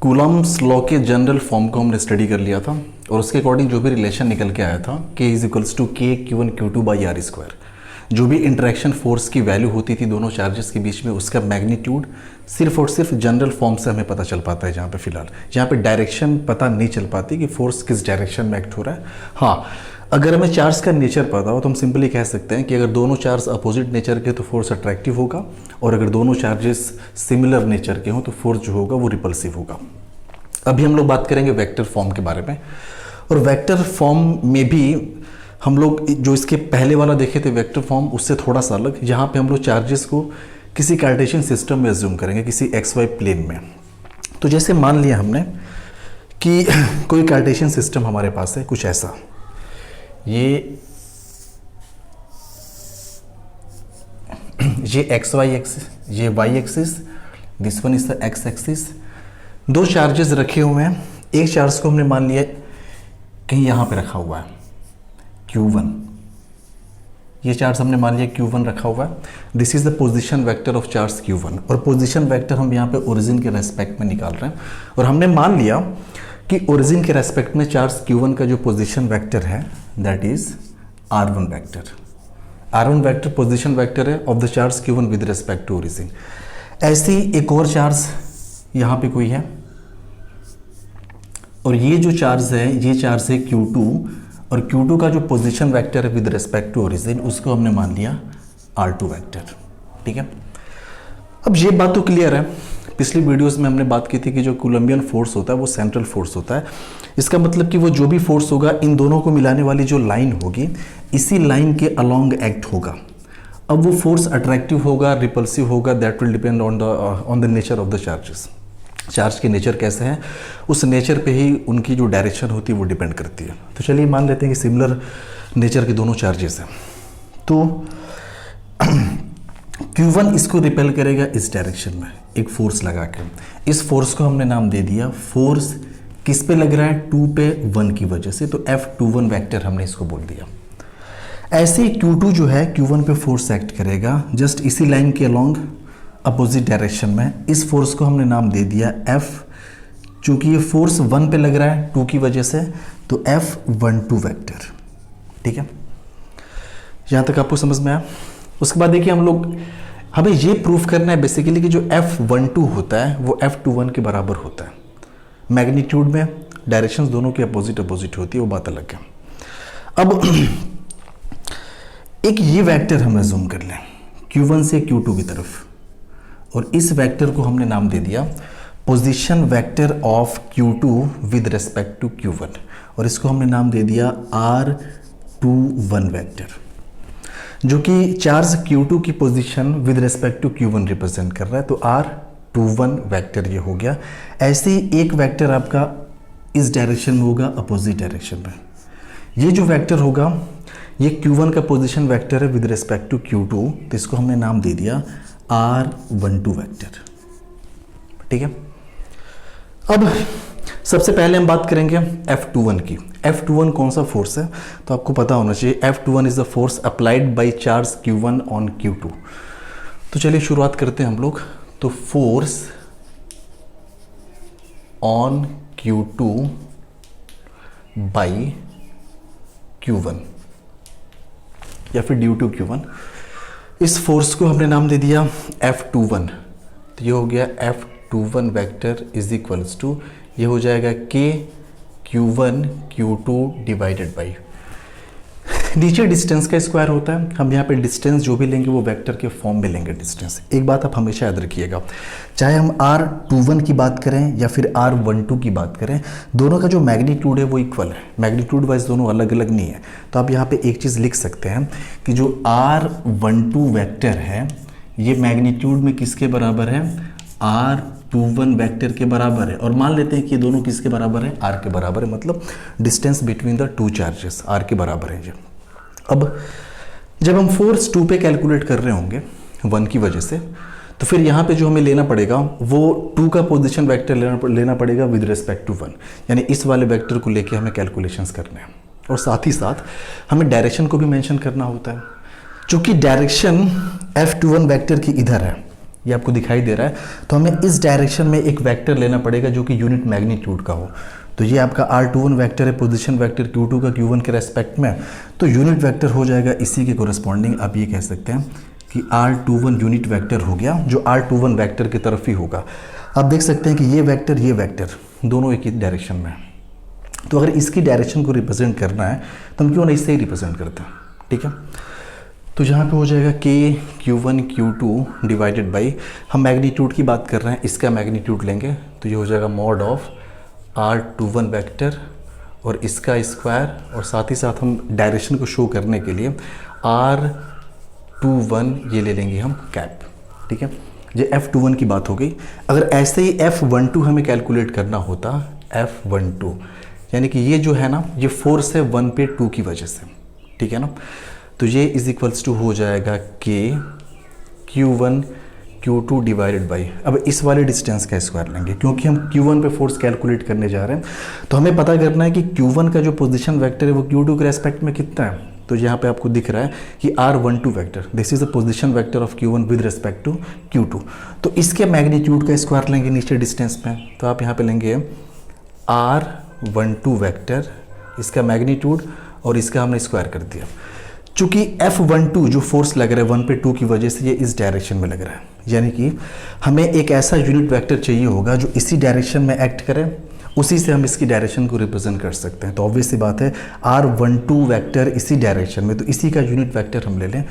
Coulomb's law के general form को हमने स्टडी कर लिया था और उसके अकॉर्डिंग जो भी रिलेशन निकल के आया था K इज इक्वल्स टू के Q1 Q2 by are square. जो भी इंटरेक्शन फोर्स की वैल्यू होती थी दोनों चार्जेस के बीच में, उसका मैग्नीट्यूड सिर्फ और सिर्फ जनरल फॉर्म से हमें पता चल पाता है। जहाँ पे फिलहाल यहाँ पे डायरेक्शन पता नहीं चल पाती कि फोर्स किस डायरेक्शन में एक्ट हो रहा है। हाँ, अगर हमें चार्ज का नेचर पता हो तो हम सिंपली कह सकते हैं कि अगर दोनों चार्ज अपोजिट नेचर के तो फोर्स अट्रैक्टिव होगा, और अगर दोनों चार्जेस सिमिलर नेचर के हों तो फोर्स जो होगा वो रिपल्सिव होगा। अभी हम लोग बात करेंगे वेक्टर फॉर्म के बारे में, और वेक्टर फॉर्म में भी हम लोग जो इसके पहले वाला देखे थे वेक्टर फॉर्म, उससे थोड़ा सा अलग, जहाँ पे हम लोग चार्जेस को किसी कार्टेशियन सिस्टम में अज्यूम करेंगे, किसी XY प्लेन में। तो जैसे मान लिया हमने कि कोई कार्टेशियन सिस्टम हमारे पास है कुछ ऐसा, ये XY एक्सिस, ये Y axis, this one is the X axis. दो चार्जेस रखे हुए हैं, एक चार्ज को हमने मान लिया कहीं यहाँ पे रखा हुआ है Q1, ये चार्ज हमने मान लिया Q1 रखा हुआ है। This is the position vector of charge Q1, और पोजीशन वेक्टर हम यहाँ पे ओरिजिन के रेस्पेक्ट में निकाल रहे हैं, और हमने मान लिया कि ओरिजिन के रेस्पेक्ट में चार्ज Q1 का जो पोजीशन वेक्टर है that is R1 vector. R1 vector position vector है of the charge Q1 with respect to origin. ऐसे ही एक और चार्ज यहाँ पे कोई है, और ये जो चार्ज है ये चार्ज है Q2, और Q2 का जो पोजीशन वेक्टर है विद रिस्पेक्ट टू ओरिजिन उसको हमने मान लिया R2 वेक्टर। ठीक है, अब ये बात तो क्लियर है। पिछली वीडियोस में हमने बात की थी कि जो कोलंबियन फोर्स होता है वो सेंट्रल फोर्स होता है। इसका मतलब कि वो जो भी फोर्स होगा इन दोनों को मिलाने वाली जो लाइन होगी इसी लाइन के अलोंग एक्ट होगा। अब वो फोर्स अट्रैक्टिव होगा, रिपल्सिव होगा, that will depend on the nature of the charges. Charge के नेचर कैसे हैं उस नेचर पे ही उनकी जो डायरेक्शन होती है वो डिपेंड करती है। तो चलिए मान लेते हैं कि सिमिलर नेचर के दोनों चार्जेस हैं, तो Q1 इसको रिपेल करेगा इस डायरेक्शन में एक फोर्स लगा के। इस फोर्स को हमने नाम दे दिया, फोर्स किस पे लग रहा है 2 पे 1 की वजह से, तो F21 वेक्टर हमने इसको बोल दिया। ऐसे ही Q2 जो है Q1 पे फोर्स एक्ट करेगा जस्ट इसी लाइन के अलोंग अपोजिट डायरेक्शन में। इस फोर्स को हमने नाम दे दिया F, चूंकि ये फोर्स 1 पे लग रहा है 2 की वजह से, तो F12 वेक्टर। ठीक है, यहाँ तक आपको समझ में आया। उसके बाद देखिए हमें ये प्रूफ करना है बेसिकली कि जो F12 होता है वो F21 के बराबर होता है। मैग्नीट्यूड में डायरेक्शंस दोनों की अपोजिट होती है, वो बात अलग है। अब एक ये वेक्टर हम जूम कर लें Q1 से Q2 की तरफ, और इस वेक्टर को हमने नाम दे दिया position vector of Q2 with respect to Q1, और इसको हमने नाम दे दिया R21 वेक्टर, जो कि चार्ज Q2 की position with respect to Q1 represent कर रहा है, तो R21 वेक्टर ये हो गया। ऐसे ही एक वेक्टर आपका इस डायरेक्शन में होगा अपोजिट डायरेक्शन में। ये जो वेक्टर होगा ये Q1 का पोजीशन वेक्टर है विद रिस्पेक्ट टू Q2, तो इसको हमने नाम दे दिया R12 वेक्टर। ठीक है, अब सबसे पहले हम बात करेंगे F21 की। F21 कौन सा फोर्स है, तो आपको पता होना चाहिए F21 is the force applied by charge Q1 on Q2। तो चलिए शुरुआत करते हैं हम लोग। तो force on Q2 bye Q1 या फिर ड्यू टू Q1, इस फोर्स को हमने नाम दे दिया F21। तो ये हो गया F21 vector is equals to, ये हो जाएगा K Q1 Q2 divided by, नीचे डिस्टेंस का स्क्वायर होता है। हम यहाँ पे डिस्टेंस जो भी लेंगे वो वेक्टर के फॉर्म में लेंगे डिस्टेंस। एक बात आप हमेशा याद रखिएगा, चाहे हम R21 की बात करें या फिर R12 की बात करें, दोनों का जो मैग्नीट्यूड है वो इक्वल है, मैग्नीट्यूड वाइज दोनों अलग अलग नहीं है। तो आप यहाँ पे एक चीज़ लिख सकते हैं कि जो R12 वेक्टर है ये मैग्नीट्यूड में किसके बराबर है, R21 वेक्टर के बराबर है। और मान लेते हैं कि ये दोनों किसके बराबर है, R के बराबर है, मतलब distance between the two charges R के बराबर है। अब जब हम फोर्स 2 पे कैलकुलेट कर रहे होंगे 1 की वजह से, तो फिर यहाँ पे जो हमें लेना पड़ेगा वो 2 का पोजीशन वेक्टर लेना पड़ेगा विद रिस्पेक्ट टू 1, यानी इस वाले वेक्टर को लेके हमें कैलकुलेशंस करने हैं। और साथ ही साथ हमें डायरेक्शन को भी मेंशन करना होता है। चूंकि डायरेक्शन F21 वेक्टर की इधर है, ये आपको दिखाई दे रहा है, तो हमें इस डायरेक्शन में एक वेक्टर लेना पड़ेगा जो कि यूनिट मैग्नीट्यूड का हो। तो ये आपका R21 वेक्टर है, पोजीशन वेक्टर Q2 का Q1 के रेस्पेक्ट में, तो यूनिट वेक्टर हो जाएगा इसी के कोरस्पॉन्डिंग। आप ये कह सकते हैं कि R21 यूनिट वेक्टर हो गया, जो R21 वेक्टर की तरफ ही होगा। आप देख सकते हैं कि ये वेक्टर दोनों एक ही डायरेक्शन में है। तो अगर इसकी डायरेक्शन को रिप्रेजेंट करना है तो हम क्यों नहीं इससे ही रिप्रेजेंट करते हैं, ठीक है। तो यहाँ पे हो जाएगा K Q1 Q2 divided by, हम मैग्नीट्यूड की बात कर रहे हैं, इसका मैग्नीट्यूड लेंगे तो ये हो जाएगा मॉड ऑफ R21 वेक्टर और इसका स्क्वायर, और साथ ही साथ हम डायरेक्शन को शो करने के लिए R21 ये ले लेंगे हम कैप, ठीक है। ये F21 की बात हो गई। अगर ऐसे ही F12 हमें कैलकुलेट करना होता, F12 यानी कि ये जो है ना, ये फोर्स है 1 पे 2 की वजह से, ठीक है ना। तो ये इज इक्वल्स टू हो जाएगा K Q1 Q2 divided by, अब इस वाले डिस्टेंस का स्क्वायर लेंगे क्योंकि हम Q1 पे फोर्स कैलकुलेट करने जा रहे हैं। तो हमें पता करना है कि Q1 का जो पोजीशन वेक्टर है वो Q2 के रेस्पेक्ट में कितना है। तो यहाँ पे आपको दिख रहा है कि R12 vector, this is the position vector of Q1 with respect to Q2। तो इसके मैग्नीट्यूड का स्क्वायर लेंगे नीचे डिस्टेंस में, तो आप यहाँ पे लेंगे R12 वेक्टर, इसका मैग्नीट्यूड और इसका हमने स्क्वायर कर दिया। चूंकि F12 जो फोर्स लग रहा है 1 पे 2 की वजह से ये इस डायरेक्शन में लग रहा है, यानी कि हमें एक ऐसा यूनिट वेक्टर चाहिए होगा जो इसी डायरेक्शन में एक्ट करे, उसी से हम इसकी डायरेक्शन को रिप्रेजेंट कर सकते हैं। तो ऑब्वियस सी बात है R12 वेक्टर इसी डायरेक्शन में, तो इसी का यूनिट वेक्टर हम ले लें।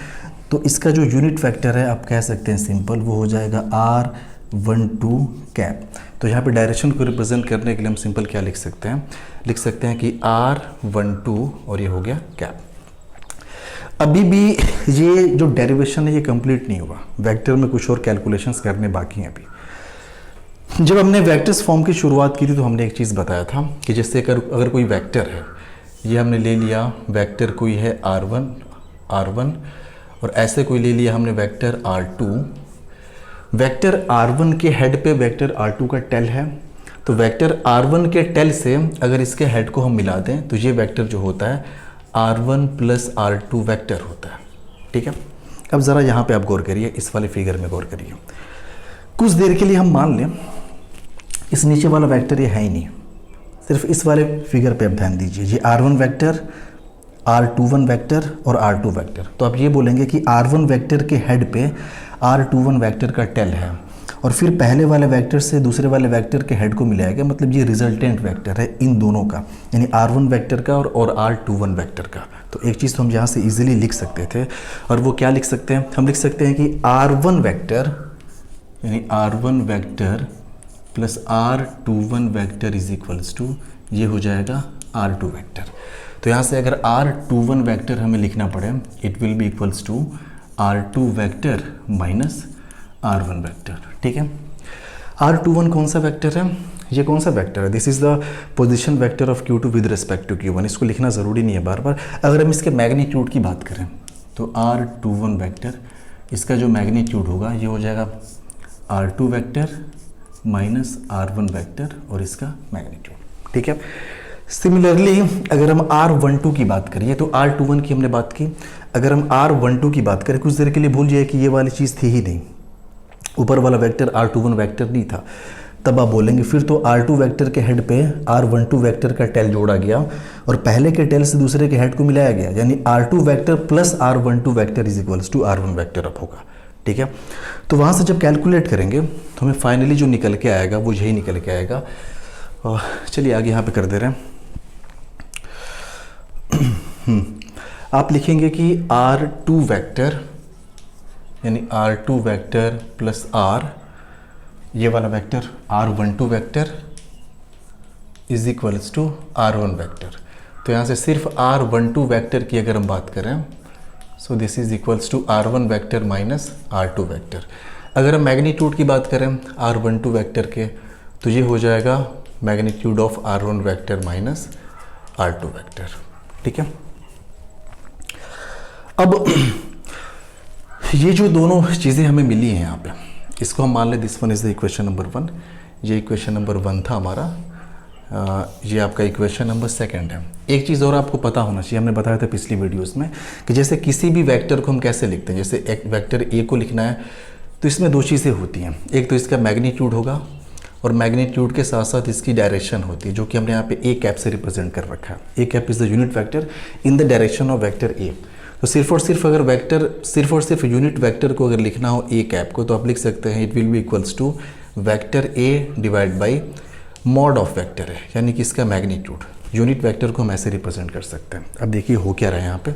तो इसका जो यूनिट वेक्टर है आप कह सकते हैं सिंपल, वो हो जाएगा R12 कैप। तो यहाँ पे डायरेक्शन को रिप्रेजेंट करने के लिए हम सिंपल क्या लिख सकते हैं, लिख सकते हैं कि R12 और ये हो गया कैप। अभी भी ये जो डेरिवेशन है ये कंप्लीट नहीं हुआ, वेक्टर में कुछ और कैलकुलेशंस करने बाकी हैं अभी। जब हमने वेक्टर्स फॉर्म की शुरुआत की थी तो हमने एक चीज़ बताया था कि जैसे अगर कोई वेक्टर है, ये हमने ले लिया वेक्टर कोई है R1 और ऐसे कोई ले लिया हमने वेक्टर R2। वेक्टर R1 के हेड पे वेक्टर R2 का टेल है, तो वेक्टर R1 के टेल से अगर इसके हेड को हम मिला दें तो ये वेक्टर जो होता है R1 प्लस R2 वेक्टर होता है, ठीक है। अब ज़रा यहाँ पे आप गौर करिए, इस वाले फिगर में गौर करिए। कुछ देर के लिए हम मान लें इस नीचे वाला वेक्टर ये है ही नहीं, सिर्फ इस वाले फिगर पे आप ध्यान दीजिए। ये R1 वेक्टर, R21 वेक्टर और R2 वेक्टर। तो आप ये बोलेंगे कि R1 वेक्टर के हेड पे R21 वेक्टर का टेल है और फिर पहले वाले वेक्टर से दूसरे वाले वेक्टर के हेड को मिलाएगा, मतलब ये रिजल्टेंट वेक्टर है इन दोनों का, यानी R1 वेक्टर का और R21 वेक्टर का। तो एक चीज़ तो हम यहाँ से इजीली लिख सकते थे, और वो क्या लिख सकते हैं, हम लिख सकते हैं कि R1 वेक्टर यानी R1 vector plus R21 vector is equals to ये हो जाएगा R2 वेक्टर। तो यहाँ से अगर R21 वेक्टर हमें लिखना पड़े, it will be equals to R2 vector minus R1 vector, ठीक है। R21 कौन सा वेक्टर है, ये कौन सा वेक्टर है, this is the position vector of Q2 with respect to Q1। इसको लिखना ज़रूरी नहीं है बार बार। अगर हम इसके मैग्नीट्यूड की बात करें तो R21 वेक्टर, इसका जो मैग्नीट्यूड होगा ये हो जाएगा R2 vector minus R1 vector और इसका मैग्नीट्यूड, ठीक है। सिमिलरली अगर हम R12 की बात करिए तो R21 की हमने बात की, अगर हम R12 की बात करें, कुछ देर के लिए भूल जाइए कि ये वाली चीज़ थी ही नहीं, ऊपर वाला वेक्टर R21 वेक्टर नहीं था, तब आप बोलेंगे फिर तो R2 वेक्टर के हेड पे R12 वेक्टर का टेल जोड़ा गया और पहले के टेल से दूसरे के हेड को मिलाया गया, यानी R2 vector plus R12 vector is equals to R1 vector अब होगा, ठीक है। तो वहाँ से जब कैलकुलेट करेंगे तो हमें फाइनली जो निकल के आएगा वो यही निकल के आएगा। चलिए आगे यहाँ पे कर दे रहे हैं। आप लिखेंगे कि R2 वेक्टर यानी R2 वेक्टर प्लस R, ये वाला vector R12 vector is equals to R1 vector. तो यहाँ से सिर्फ R12 वेक्टर की अगर हम बात करें, so this is equals to R1 vector minus R2 vector. अगर हम मैग्नीट्यूड की बात करें R12 वेक्टर के, तो ये हो जाएगा magnitude of R1 vector minus R2 vector, ठीक है। अब ये जो दोनों चीज़ें हमें मिली हैं यहाँ पे, इसको हम मान लें this one is the equation number 1, ये इक्वेशन नंबर 1 था हमारा, ये आपका इक्वेशन नंबर 2 है। एक चीज़ और आपको पता होना चाहिए, हमने बताया था पिछली वीडियोस में कि जैसे किसी भी वेक्टर को हम कैसे लिखते हैं, जैसे एक वेक्टर ए को लिखना है तो इसमें दो चीज़ें होती हैं, एक तो इसका मैग्नीट्यूड होगा और मैग्नीट्यूड के साथ साथ इसकी डायरेक्शन होती है, जो कि हमने यहाँ पे ए कैप से रिप्रेजेंट कर रखा है। A cap is the unit vector in the direction of vector A. तो सिर्फ और सिर्फ अगर वेक्टर सिर्फ और सिर्फ यूनिट वेक्टर को अगर लिखना हो ए कैप को, तो आप लिख सकते हैं it will be equals to vector A divide by mod of vector है, यानी कि इसका मैग्नीट्यूड। यूनिट वेक्टर को हम ऐसे रिप्रेजेंट कर सकते हैं। अब देखिए हो क्या रहा है यहाँ पे,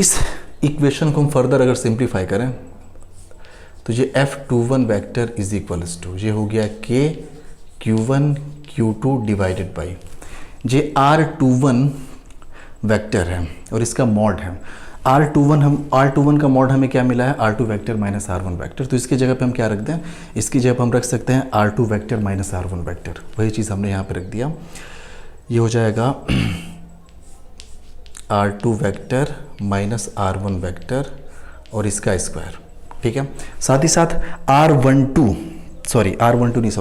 इस इक्वेशन को हम फर्दर अगर सिंप्लीफाई करें तो ये F21 vector is equals to, ये हो गया K Q1 Q2 divided by ये R21 वेक्टर है और इसका मॉड है R21 का मॉड हमें क्या मिला है, R2 vector minus R1 vector. तो इसकी जगह पे हम क्या रख दें, इसकी जगह पे हम रख सकते हैं R2 vector minus R1 vector. वही चीज़ हमने यहाँ पे रख दिया, ये हो जाएगा R2 vector minus R1 vector और इसका स्क्वायर। ठीक है, साथ ही साथ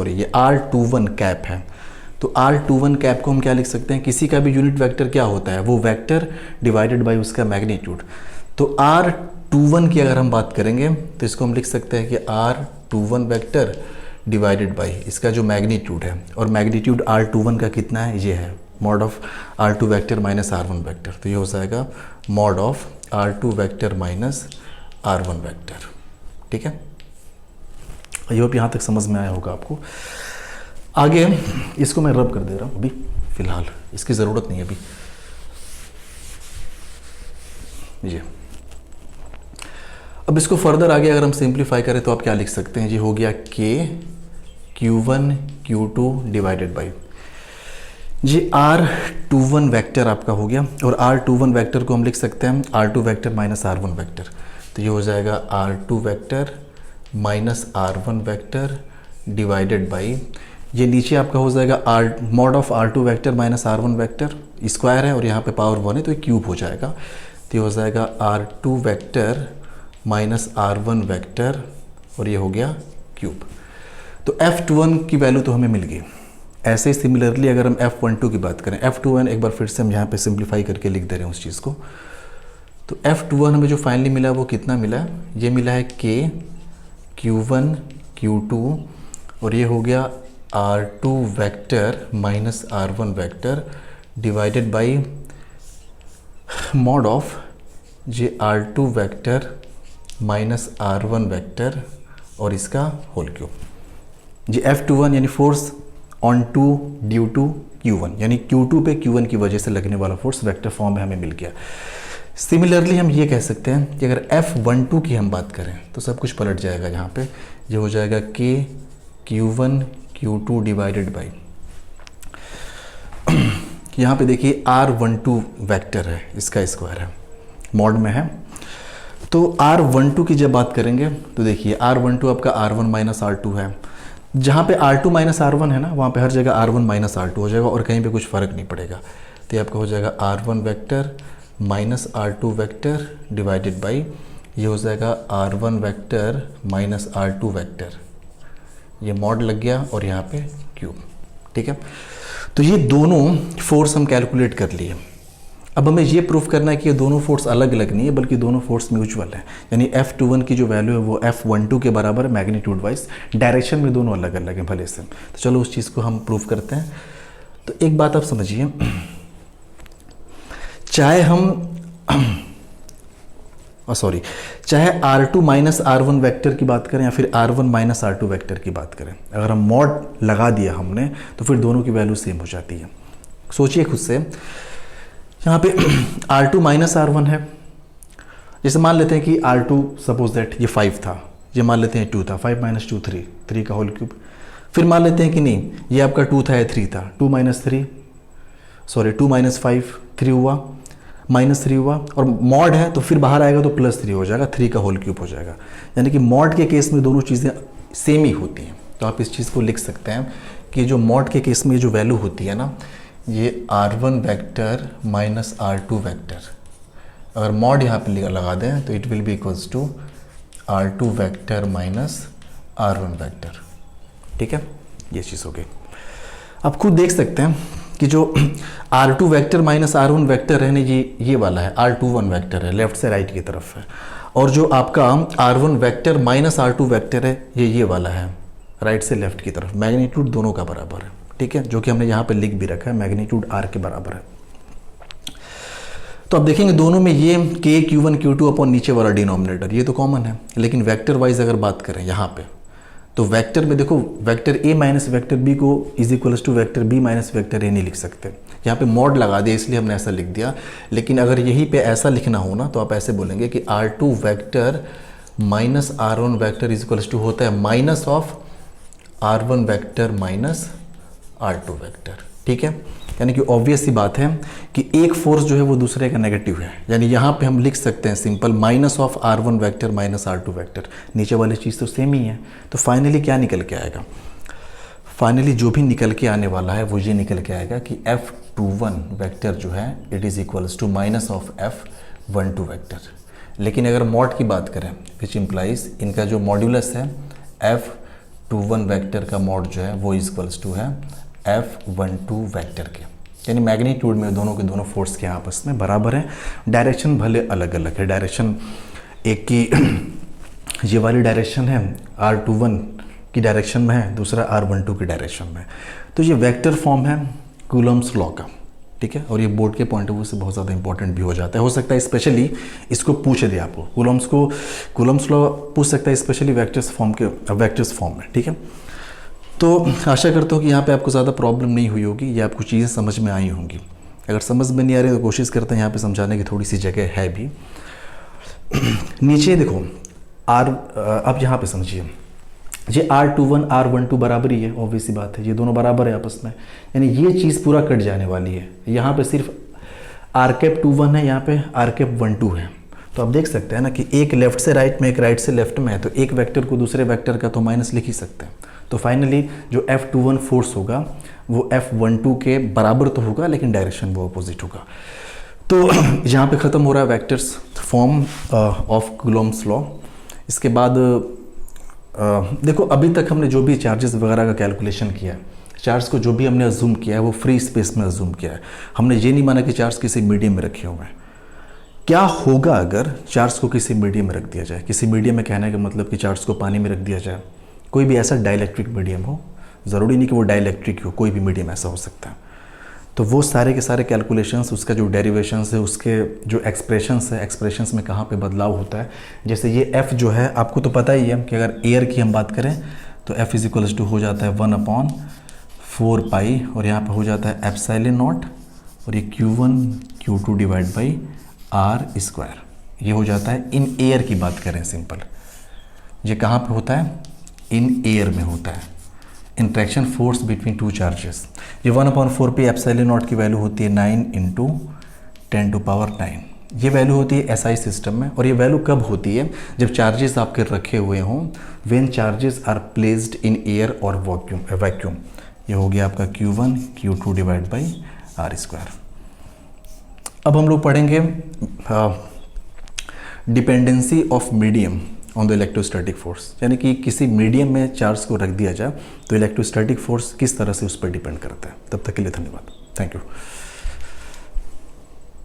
ये R21 कैप है। तो R21 कैप को हम क्या लिख सकते हैं, किसी का भी यूनिट वेक्टर क्या होता है, वो वेक्टर डिवाइडेड बाय उसका मैग्नीट्यूड। तो R21 की अगर हम बात करेंगे तो इसको हम लिख सकते हैं कि R21 वेक्टर डिवाइडेड बाय इसका जो मैग्नीट्यूड है, और मैग्नीट्यूड R21 का कितना है, ये है mod of R2 vector minus R1 vector. तो ये हो जाएगा mod of R2 vector minus R1 vector. ठीक है, आई होप यहाँ तक समझ में आया होगा आपको। आगे इसको मैं रब कर दे रहा हूँ अभी, फिलहाल इसकी ज़रूरत नहीं है अभी। ये अब इसको फर्दर आगे अगर हम सिंप्लीफाई करें तो आप क्या लिख सकते हैं, ये हो गया K Q1 Q2 divided by ये R21 वेक्टर आपका हो गया, और R21 वेक्टर को हम लिख सकते हैं R2 vector minus R1 vector. तो ये हो जाएगा R2 vector minus R1 vector divided by ये नीचे आपका हो जाएगा mod of R2 vector minus R1 vector, square है और यहाँ पे पावर 1 है तो ये क्यूब हो जाएगा। तो ये हो जाएगा R2 vector minus R1 vector और ये हो गया क्यूब। तो F21 की वैल्यू तो हमें मिल गई। ऐसे ही सिमिलरली अगर हम F12 की बात करें, F21 एक बार फिर से हम यहाँ पे सिंप्लीफाई करके लिख दे रहे हैं उस चीज़ को। तो F21 हमें जो फाइनली मिला वो कितना मिला है, ये मिला है K Q1 Q2 और ये हो गया R2 vector minus R1 vector divided by mod of ये R2 vector minus R1 vector और इसका होल क्यूब। ये F21 यानी force on two due to Q1, यानी Q2 पे Q1 की वजह से लगने वाला फोर्स वेक्टर फॉर्म में हमें मिल गया। सिमिलरली हम ये कह सकते हैं कि अगर F12 की हम बात करें तो सब कुछ पलट जाएगा। यहाँ पे ये हो जाएगा K Q1 Q2 divided by यहाँ पे देखिए R12 वेक्टर है, इसका स्क्वायर है, मॉड में है। तो R12 की जब बात करेंगे तो देखिए R12 आपका R1 माइनस R2 है। जहाँ पे R2 माइनस R1 है ना, वहाँ पे हर जगह R1 माइनस R2 हो जाएगा और कहीं पे कुछ फ़र्क नहीं पड़ेगा। तो ये आपका हो जाएगा R1 vector minus R2 vector divided by ये हो जाएगा R1 vector minus R2 vector, ये मॉड लग गया और यहाँ पे क्यूब। ठीक है, तो ये दोनों फोर्स हम कैलकुलेट कर लिए। अब हमें ये प्रूफ करना है कि ये दोनों फोर्स अलग अलग नहीं है बल्कि दोनों फोर्स म्यूचुअल है, यानी F21 की जो वैल्यू है वो F12 के बराबर है मैग्नीट्यूड वाइज, डायरेक्शन में दोनों अलग अलग हैं भले से। तो चलो उस चीज़ को हम प्रूफ करते हैं। तो एक बात आप समझिए, चाहे R2 माइनस R1 वेक्टर की बात करें या फिर R1 माइनस R2 वेक्टर की बात करें, अगर हम मॉड लगा दिया हमने तो फिर दोनों की वैल्यू सेम हो जाती है। सोचिए खुद से, यहाँ पे R2 माइनस R1 है, जैसे मान लेते हैं कि R2 सपोज दैट ये 5 था, ये मान लेते हैं 2 था, 5 माइनस 2 3 का होल क्यूब। फिर मान लेते हैं कि नहीं ये आपका 2 था या 3 था, 2 माइनस 5 3 हुआ, माइनस 3 हुआ, और मॉड है तो फिर बाहर आएगा तो प्लस 3 हो जाएगा, 3 का होल क्यूब हो जाएगा। यानी कि मॉड के केस में दोनों चीज़ें सेम ही होती हैं। तो आप इस चीज़ को लिख सकते हैं कि जो मॉड के केस में जो वैल्यू होती है ना, ये R1 vector minus R2 vector, अगर मॉड यहाँ पे लगा दें तो it will be equals to R2 vector minus R1 vector. ठीक है, ये चीज़ हो गई। आप खुद देख सकते हैं कि जो R2 vector minus R1 vector है ना, ये वाला है R21 वेक्टर है, लेफ्ट से राइट की तरफ है। और जो आपका R1 vector minus R2 vector है ये वाला है, राइट से लेफ्ट की तरफ, मैग्नीट्यूड दोनों का बराबर है, ठीक है, जो कि हमने यहाँ पे लिख भी रखा है, मैग्नीट्यूड R के बराबर है। तो आप देखेंगे दोनों में ये k q1 q2 अपॉन नीचे वाला डिनोमिनेटर ये तो कॉमन है, लेकिन वेक्टर वाइज अगर बात करें यहाँ पे तो वेक्टर में देखो vector a minus vector b को is equals to vector b minus vector a नहीं लिख सकते, यहाँ पे मॉड लगा दिया इसलिए हमने ऐसा लिख दिया। लेकिन अगर यहीं पे ऐसा लिखना हो ना तो आप ऐसे बोलेंगे कि R2 vector minus R1 vector is equals to होता है minus of R1 vector minus R2 vector, ठीक है। यानी कि ऑब्वियस सी बात है कि एक फोर्स जो है वो दूसरे का नेगेटिव है, यानी यहाँ पे हम लिख सकते हैं simple minus of R1 vector minus R2 vector, नीचे वाली चीज़ तो सेम ही है। तो फाइनली क्या निकल के आएगा, फाइनली जो भी निकल के आने वाला है वो ये निकल के आएगा कि F21 वेक्टर जो है it is equals to minus of F12 vector. लेकिन अगर मॉड की बात करें विच इम्प्लाइज इनका जो मॉड्यूलस है F21 वेक्टर का मॉड जो है वो इक्वल्स टू है F12 वेक्टर के, यानी मैग्नीट्यूड में दोनों के दोनों फोर्स के आपस में बराबर है। डायरेक्शन भले अलग अलग है, डायरेक्शन एक की ये वाली डायरेक्शन है R21 की डायरेक्शन में है, दूसरा R12 की डायरेक्शन में। तो ये वेक्टर फॉर्म है कूलम्ब्स लॉ का, ठीक है, और ये बोर्ड के पॉइंट ऑफ व्यू से बहुत ज़्यादा इंपॉर्टेंट भी हो जाता है। हो सकता है स्पेशली इसको पूछ दे आपको, कूलम्ब्स लॉ पूछ सकता है स्पेशली वेक्टर्स फॉर्म में, ठीक है। तो आशा करता हूँ कि यहाँ पे आपको ज़्यादा प्रॉब्लम नहीं हुई होगी, या आपको चीज़ें समझ में आई होंगी। अगर समझ में नहीं आ रही तो कोशिश करते हैं यहाँ पे समझाने की थोड़ी सी जगह है भी। नीचे देखो अब यहाँ पे समझिए, ये R21 R12 बराबर ही है, ऑब्वियस सी बात है, ये दोनों बराबर है आपस में, यानी ये चीज़ पूरा कट जाने वाली है। यहाँ पे सिर्फ R21 है, यहाँ पे R12 है। तो आप देख सकते हैं ना कि एक लेफ्ट से राइट में एक राइट से लेफ्ट में है, तो एक वेक्टर को दूसरे वेक्टर का तो माइनस लिख ही सकते हैं। तो फाइनली जो F21 फोर्स होगा वो F12 के बराबर तो होगा, लेकिन डायरेक्शन वो अपोजिट होगा। तो यहाँ पे ख़त्म हो रहा है vectors form of Coulomb's law. इसके बाद देखो अभी तक हमने जो भी चार्जेस वगैरह का कैलकुलेशन किया है, चार्ज को जो भी हमने अज्यूम किया है वो फ्री स्पेस में अज्यूम किया है। हमने ये नहीं माना कि चार्ज किसी मीडियम में रखे हुए हैं। क्या होगा अगर चार्ज को किसी मीडियम में रख दिया जाए? किसी मीडियम में कहने का मतलब कि चार्ज को पानी में रख दिया जाए, कोई भी ऐसा डाइलेक्ट्रिक मीडियम हो, ज़रूरी नहीं कि वो डाइलेक्ट्रिक हो, कोई भी मीडियम ऐसा हो सकता है। तो वो सारे के सारे कैलकुलेशंस, उसका जो डेरिवेशंस है, उसके जो एक्सप्रेशंस है, एक्सप्रेशंस में कहाँ पे बदलाव होता है। जैसे ये F जो है आपको तो पता ही है कि अगर एयर की हम बात करें तो F इज इक्वल्स टू हो जाता है 1/4 पाई, और यहाँ पे हो जाता है एप्सिलॉन नॉट, और ये Q1 Q2 divide by R square, ये हो जाता है इन एयर की बात करें सिंपल। ये कहाँ पे होता है? इन एयर में होता है, interaction force between two charges. ये 1/4 पे एप्सिलॉन नॉट की वैल्यू होती है 9 × 10⁹। ये वैल्यू होती है SI सिस्टम में, और ये वैल्यू कब होती है? जब चार्जेस आपके रखे हुए हों, when charges are placed in air or vacuum. ये हो गया आपका Q1 Q2 divide by R square. अब हम लोग पढ़ेंगे dependency of medium on the electrostatic force, यानी कि किसी मीडियम में चार्ज को रख दिया जाए तो इलेक्ट्रोस्टैटिक फोर्स किस तरह से उस पर डिपेंड करता है। तब तक के लिए धन्यवाद, थैंक यू।